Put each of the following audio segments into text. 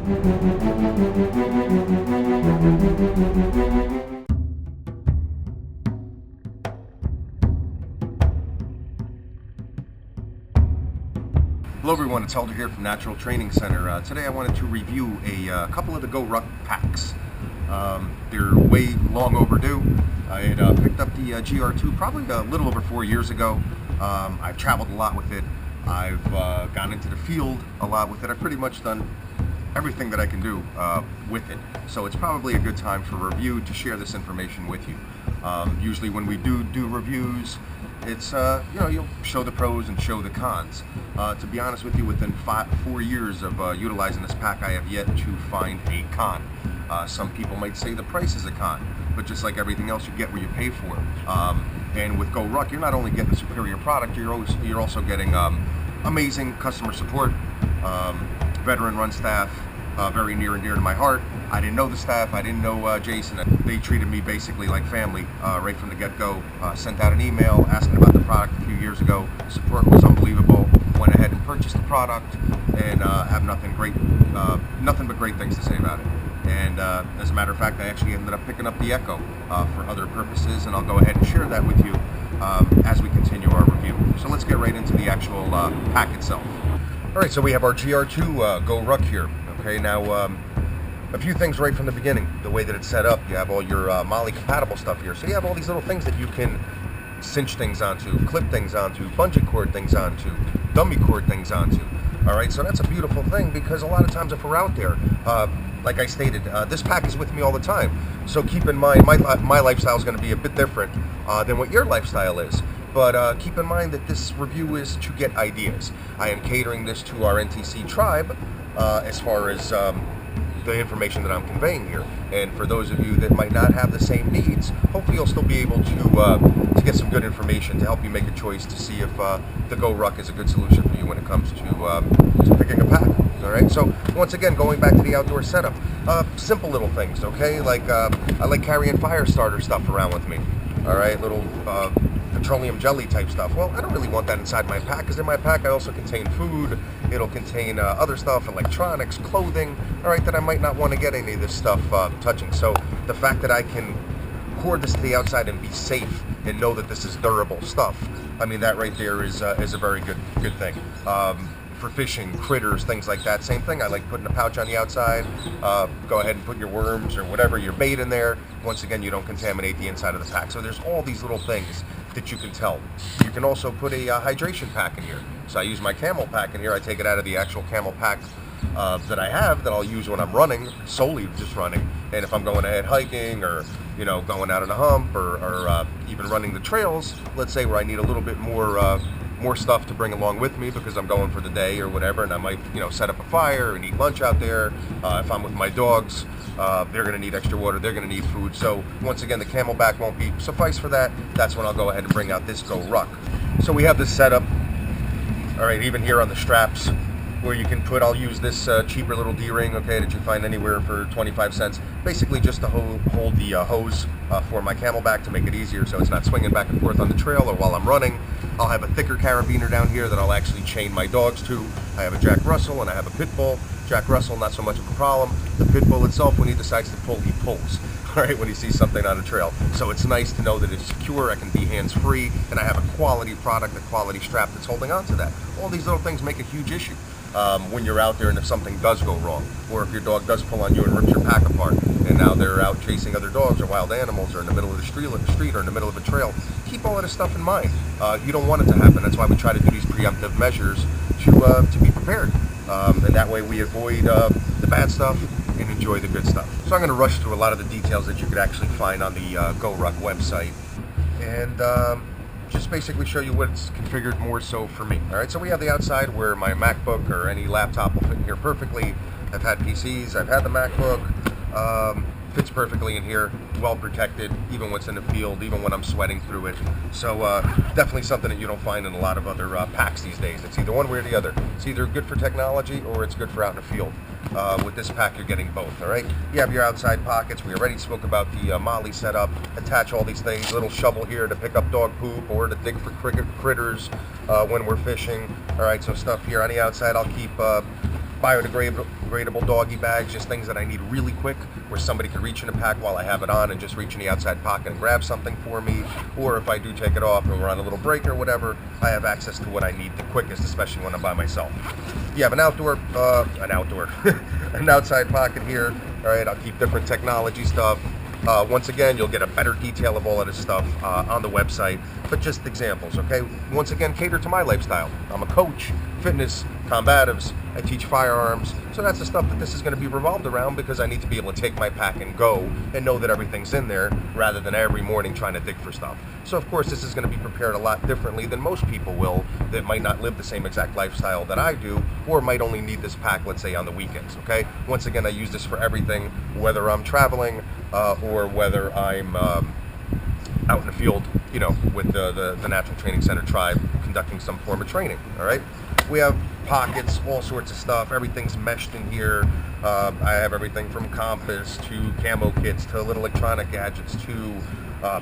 Hello everyone, it's Helder here from Natural Training Center. Today I wanted to review a couple of the GORUCK packs. They're way long overdue. I had picked up the GR2 probably a little over 4 years ago. I've traveled a lot with it. I've gone into the field a lot with it. I've pretty much done everything that I can do with it. So it's probably a good time for review to share this information with you. Usually when we do reviews, it's you'll show the pros and show the cons. To be honest with you, within 4 years of utilizing this pack, I have yet to find a con. Some people might say the price is a con, but just like everything else, you get what you pay for. And with GORUCK, you're not only getting a superior product, you're also getting amazing customer support, veteran-run staff, very near and dear to my heart. I didn't know the staff, I didn't know Jason. They treated me basically like family right from the get-go. Sent out an email asking about the product a few years ago. Support was unbelievable. Went ahead and purchased the product, and have nothing but great things to say about it. And as a matter of fact, I actually ended up picking up the Echo for other purposes, and I'll go ahead and share that with you as we continue our review. So let's get right into the actual pack itself. All right, so we have our GR2 GORUCK here. Okay, now a few things right from the beginning. The way that it's set up, you have all your MOLLE compatible stuff here. So you have all these little things that you can cinch things onto, clip things onto, bungee cord things onto, dummy cord things onto. All right, so that's a beautiful thing, because a lot of times if we're out there, like I stated, this pack is with me all the time. So keep in mind, my lifestyle is going to be a bit different than what your lifestyle is. But keep in mind that this review is to get ideas. I am catering this to our NTC tribe as far as the information that I'm conveying here. And for those of you that might not have the same needs, hopefully you'll still be able to get some good information to help you make a choice to see if the GORUCK is a good solution for you when it comes to picking a pack. All right, so once again, going back to the outdoor setup, simple little things, okay? Like I like carrying fire starter stuff around with me. All right, little petroleum jelly type stuff. Well, I don't really want that inside my pack, because in my pack I also contain food. It'll contain other stuff, electronics, clothing, all right, that I might not want to get any of this stuff touching. So the fact that I can cord this to the outside and be safe and know that this is durable stuff, I mean, that right there is a very good thing. For fishing, critters, things like that, same thing. I like putting a pouch on the outside. Go ahead and put your worms or whatever, your bait in there. Once again, you don't contaminate the inside of the pack. So there's all these little things that you can tell. You can also put a hydration pack in here. So I use my camel pack in here. I take it out of the actual camel pack that I have, that I'll use when I'm running, solely just running. And if I'm going ahead hiking, or going out on a hump, or even running the trails, let's say, where I need a little bit more stuff to bring along with me because I'm going for the day or whatever, and I might set up a fire and eat lunch out there. If I'm with my dogs, they're going to need extra water, they're going to need food. So once again, the camelback won't be suffice for that. That's when I'll go ahead and bring out this GORUCK. So we have this setup, all right, even here on the straps, where you can put, I'll use this cheaper little D-ring, okay, that you find anywhere for 25 cents, basically just to hold the hose for my camelback to make it easier so it's not swinging back and forth on the trail or while I'm running. I'll have a thicker carabiner down here that I'll actually chain my dogs to. I have a Jack Russell and I have a Pit Bull. Jack Russell, not so much of a problem. The Pit Bull itself, when he decides to pull, he pulls, all right, when he sees something on a trail. So it's nice to know that it's secure, I can be hands-free, and I have a quality product, a quality strap that's holding on to that. All these little things make a huge issue when you're out there and if something does go wrong, or if your dog does pull on you and rips your pack apart, and now they're out chasing other dogs or wild animals, or in the middle of the street or in the middle of a trail. Keep all of this stuff in mind. You don't want it to happen. That's why we try to do these preemptive measures to be prepared, and that way we avoid the bad stuff and enjoy the good stuff. So I'm going to rush through a lot of the details that you could actually find on the GORUCK website, and just basically show you what's configured more so for me. All right, so we have the outside where my MacBook or any laptop will fit in here perfectly. I've had PCs, I've had the MacBook, fits perfectly in here, well protected, even when it's in the field, even when I'm sweating through it. So definitely something that you don't find in a lot of other packs these days. It's either one way or the other. It's either good for technology or it's good for out in the field. With this pack, you're getting both, all right? You have your outside pockets. We already spoke about the MOLLE setup. Attach all these things. Little shovel here to pick up dog poop or to dig for critters when we're fishing. All right, so stuff here on the outside. I'll keep biodegradable upgradable doggy bags, just things that I need really quick, where somebody can reach in a pack while I have it on and just reach in the outside pocket and grab something for me. Or if I do take it off and we're on a little break or whatever, I have access to what I need the quickest, especially when I'm by myself. You have an an outside pocket here. All right, I'll keep different technology stuff. Once again, you'll get a better detail of all of this stuff on the website, but just examples, okay? Once again, cater to my lifestyle. I'm a coach, fitness, combatives, I teach firearms, so that's the stuff that this is going to be revolved around, because I need to be able to take my pack and go and know that everything's in there, rather than every morning trying to dig for stuff. So of course this is going to be prepared a lot differently than most people will that might not live the same exact lifestyle that I do, or might only need this pack, let's say, on the weekends, okay? Once again, I use this for everything, whether I'm traveling or whether I'm out in the field, you know, with the Natural Training Center tribe conducting some form of training, all right? We have pockets, all sorts of stuff. Everything's meshed in here. I have everything from compass to camo kits to little electronic gadgets to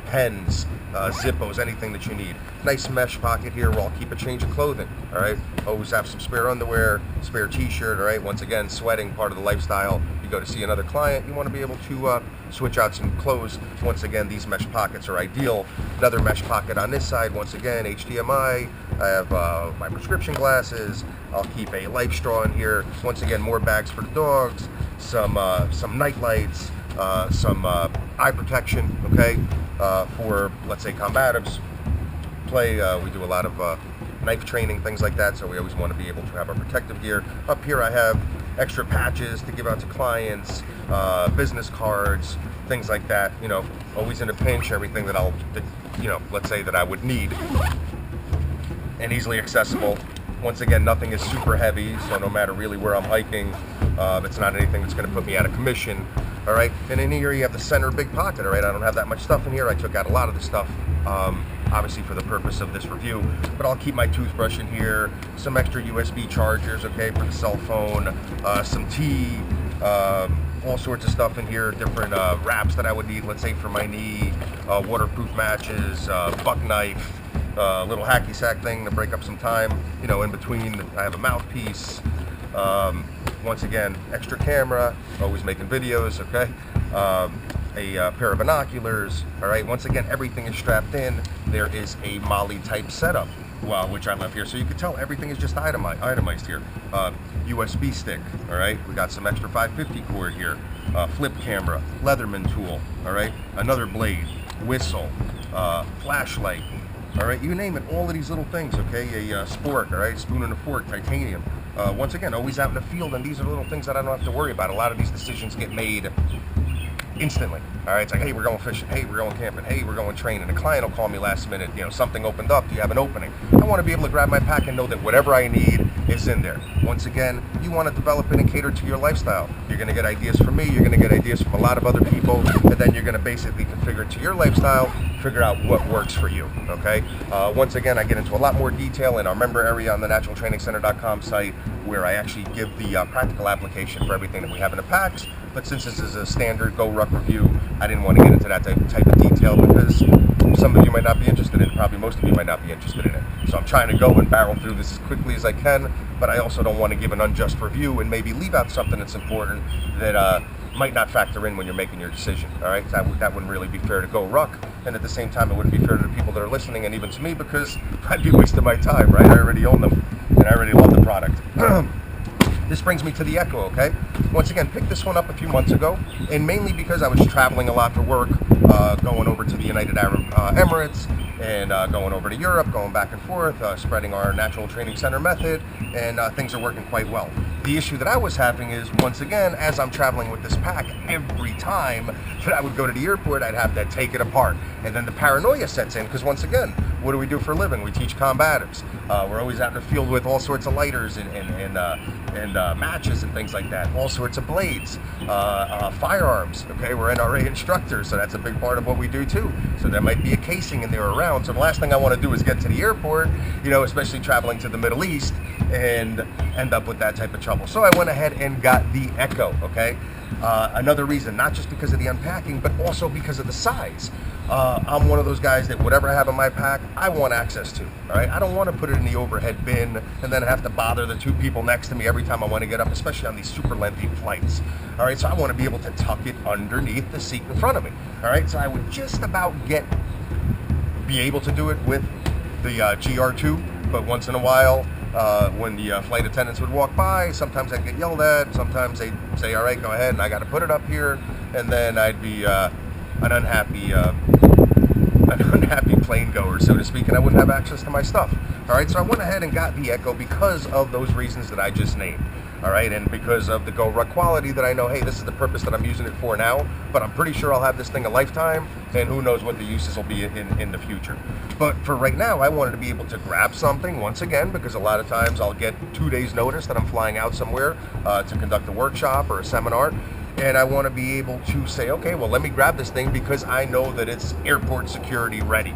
pens, Zippos, anything that you need. Nice mesh pocket here where I'll keep a change of clothing, all right? Always have some spare underwear, spare t-shirt, all right? Once again, sweating, part of the lifestyle. You go to see another client, you want to be able to switch out some clothes. Once again, these mesh pockets are ideal. Another mesh pocket on this side, once again, HDMI. I have my prescription glasses. I'll keep a life straw in here. Once again, more bags for the dogs, some night lights, some eye protection, okay, for, let's say, combatives. We do a lot of knife training, things like that, so we always want to be able to have our protective gear. Up here I have extra patches to give out to clients, business cards, things like that, you know, always in a pinch, everything that you know, let's say that I would need, and easily accessible. Once again, nothing is super heavy, so no matter really where I'm hiking, it's not anything that's going to put me out of commission, all right? And in here you have the center big pocket, all right? I don't have that much stuff in here. I took out a lot of the stuff, obviously for the purpose of this review, but I'll keep my toothbrush in here, some extra USB chargers, okay, for the cell phone, some tea, all sorts of stuff in here, different wraps that I would need, let's say for my knee, waterproof matches, buck knife, little hacky sack thing to break up some time, you know, in between. I have a mouthpiece, once again, extra camera, always making videos, okay, a pair of binoculars, all right. Once again, everything is strapped in. There is a MOLLE type setup, which I left here, so you can tell everything is just itemized here. USB stick, all right. We got some extra 550 cord here, flip camera, Leatherman tool, all right, another blade, whistle, flashlight, all right, you name it, all of these little things, okay, a spork, all right, spoon and a fork, titanium. Once again, always out in the field, and these are little things that I don't have to worry about. A lot of these decisions get made instantly, all right? It's like, hey, we're going fishing, hey, we're going camping, hey, we're going training. A client will call me last minute, you know, something opened up, do you have an opening? I want to be able to grab my pack and know that whatever I need is in there. Once again, you want to develop it and cater to your lifestyle. You're going to get ideas from me, you're going to get ideas from a lot of other people, and then you're going to basically configure it to your lifestyle, figure out what works for you, okay? Once again, I get into a lot more detail in our member area on the naturaltrainingcenter.com site, where I actually give the practical application for everything that we have in the packs. But since this is a standard GORUCK review, I didn't want to get into that type of detail, because some of you might not be interested in it, probably most of you might not be interested in it. So I'm trying to go and barrel through this as quickly as I can, but I also don't want to give an unjust review and maybe leave out something that's important that might not factor in when you're making your decision, all right? That wouldn't really be fair to GORUCK, and at the same time, it wouldn't be fair to the people that are listening, and even to me, because I'd be wasting my time, right? I already own them, and I already love the product. This brings me to the Echo, okay? Once again, picked this one up a few months ago, and mainly because I was traveling a lot for work, going over to the United Arab Emirates, and going over to Europe, going back and forth, spreading our Natural Training Center method, and things are working quite well. The issue that I was having is, once again, as I'm traveling with this pack, every time that I would go to the airport, I'd have to take it apart. And then the paranoia sets in, because once again, what do we do for a living? We teach combatives. We're always out in the field with all sorts of lighters and matches and things like that, all sorts of blades, firearms, okay? We're NRA instructors, so that's a big part of what we do too. So there might be a casing in there around. So the last thing I want to do is get to the airport, you know, especially traveling to the Middle East, and end up with that type of trouble. So I went ahead and got the Echo, okay? Another reason, not just because of the unpacking, but also because of the size. I'm one of those guys that whatever I have in my pack, I want access to. All right, I don't want to put it in the overhead bin and then have to bother the two people next to me every time I want to get up, especially on these super lengthy flights. All right, so I want to be able to tuck it underneath the seat in front of me. All right, so I would just about be able to do it with the GR2, but once in a while, when the flight attendants would walk by, sometimes I'd get yelled at, sometimes they'd say, all right, go ahead, and I got to put it up here, and then I'd be an unhappy plane goer, so to speak, and I wouldn't have access to my stuff. All right, so I went ahead and got the Echo because of those reasons that I just named. All right, and because of the GORUCK quality that I know, hey, this is the purpose that I'm using it for now, but I'm pretty sure I'll have this thing a lifetime, and who knows what the uses will be in the future. But for right now, I wanted to be able to grab something once again, because a lot of times I'll get 2 days notice that I'm flying out somewhere to conduct a workshop or a seminar, and I want to be able to say, okay, well, let me grab this thing because I know that it's airport security ready.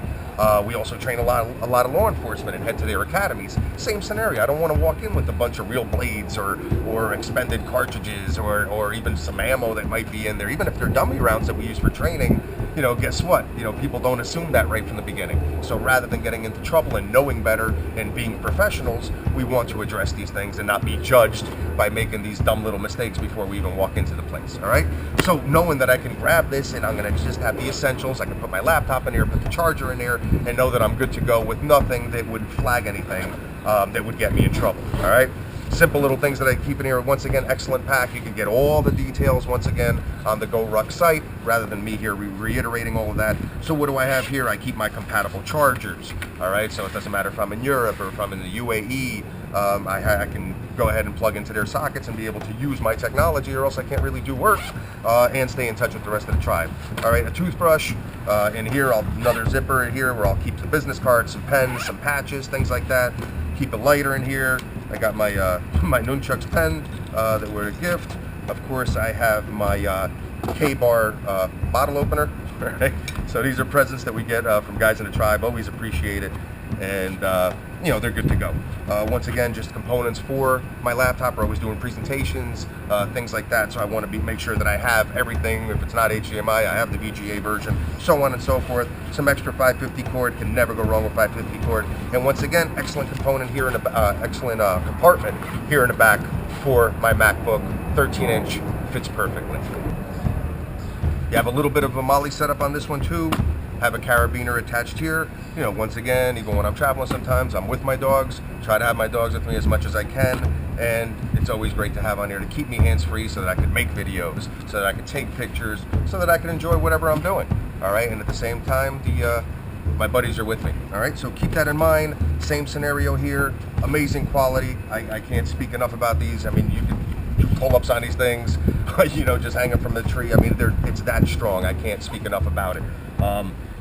We also train a lot of law enforcement and head to their academies. Same scenario. I don't want to walk in with a bunch of real blades or expended cartridges or even some ammo that might be in there. Even if they're dummy rounds that we use for training, you know, guess what? You know, people don't assume that right from the beginning. So rather than getting into trouble and knowing better and being professionals, we want to address these things and not be judged by making these dumb little mistakes before we even walk into the place. All right? So knowing that I can grab this and I'm going to just have the essentials, I can put my laptop in there, put the charger in there, and know that I'm good to go with nothing that would flag anything that would get me in trouble. All right? Simple little things that I keep in here. Once again, excellent pack. You can get all the details once again on the GORUCK site rather than me here reiterating all of that. So what do I have here? I keep my compatible chargers. All right, so it doesn't matter if I'm in Europe or if I'm in the UAE. I can go ahead and plug into their sockets and be able to use my technology, or else I can't really do work and stay in touch with the rest of the tribe. All right, a toothbrush in here. Another zipper in here where I'll keep the business cards, some pens, some patches, things like that. Keep a lighter in here. I got my my Nunchucks pen that were a gift. Of course, I have my K-bar bottle opener. Right? So these are presents that we get from guys in the tribe. Always appreciate it, and you know, they're good to go. Once again, just components for my laptop. We're always doing presentations, things like that. So I want to make sure that I have everything. If it's not HDMI, I have the VGA version, so on and so forth. Some extra 550 cord, can never go wrong with 550 cord. And once again, excellent component here in the excellent compartment here in the back for my MacBook. 13-inch fits perfectly. You have a little bit of a MOLLE setup on this one too. Have a carabiner attached here. You know, once again, even when I'm traveling sometimes, I'm with my dogs. Try to have my dogs with me as much as I can. And it's always great to have on here to keep me hands-free so that I can make videos, so that I can take pictures, so that I can enjoy whatever I'm doing. All right, and at the same time, my buddies are with me. All right, so keep that in mind. Same scenario here. Amazing quality. I can't speak enough about these. I mean, you can pull-ups on these things, you know, just hanging from the tree. I mean, it's that strong. I can't speak enough about it.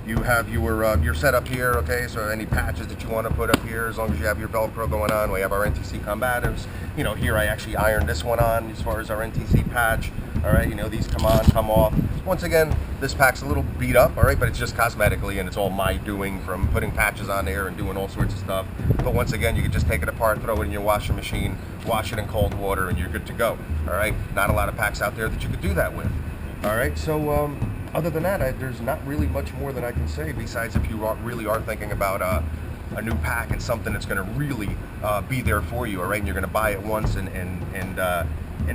You have your setup here, okay, so any patches that you want to put up here, as long as you have your Velcro going on. We have our NTC combatives. You know, here I actually ironed this one on as far as our NTC patch. All right, you know, these come on, come off. Once again, this pack's a little beat up, all right, but it's just cosmetically, and it's all my doing from putting patches on there and doing all sorts of stuff. But once again, you can just take it apart, throw it in your washing machine, wash it in cold water, and you're good to go, all right? Not a lot of packs out there that you could do that with. All right, so other than that, there's not really much more that I can say besides if you really are thinking about a new pack and something that's going to really be there for you, all right? And you're going to buy it once and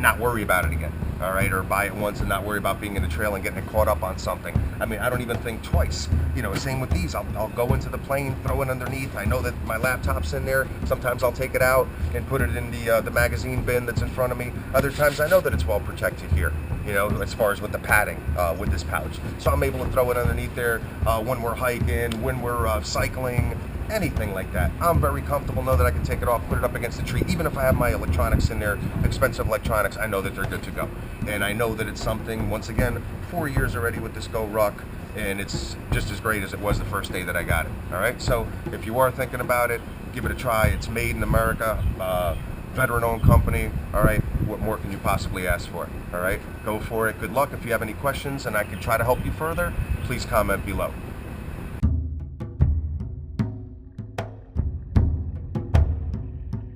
not worry about it again, all right? Or buy it once and not worry about being in the trail and getting it caught up on something. I mean, I don't even think twice. You know, same with these. I'll go into the plane, throw it underneath. I know that my laptop's in there. Sometimes I'll take it out and put it in the magazine bin that's in front of me. Other times I know that it's well protected here, you know, as far as with the padding with this pouch. So I'm able to throw it underneath there when we're hiking, when we're cycling, anything like that. I'm very comfortable, know that I can take it off, put it up against the tree. Even if I have my electronics in there, expensive electronics, I know that they're good to go. And I know that it's something, once again, 4 years already with this GORUCK, and it's just as great as it was the first day that I got it. All right, so if you are thinking about it, give it a try. It's made in America, veteran-owned company. All right, what more can you possibly ask for? All right, go for it. Good luck. If you have any questions and I can try to help you further, please comment below.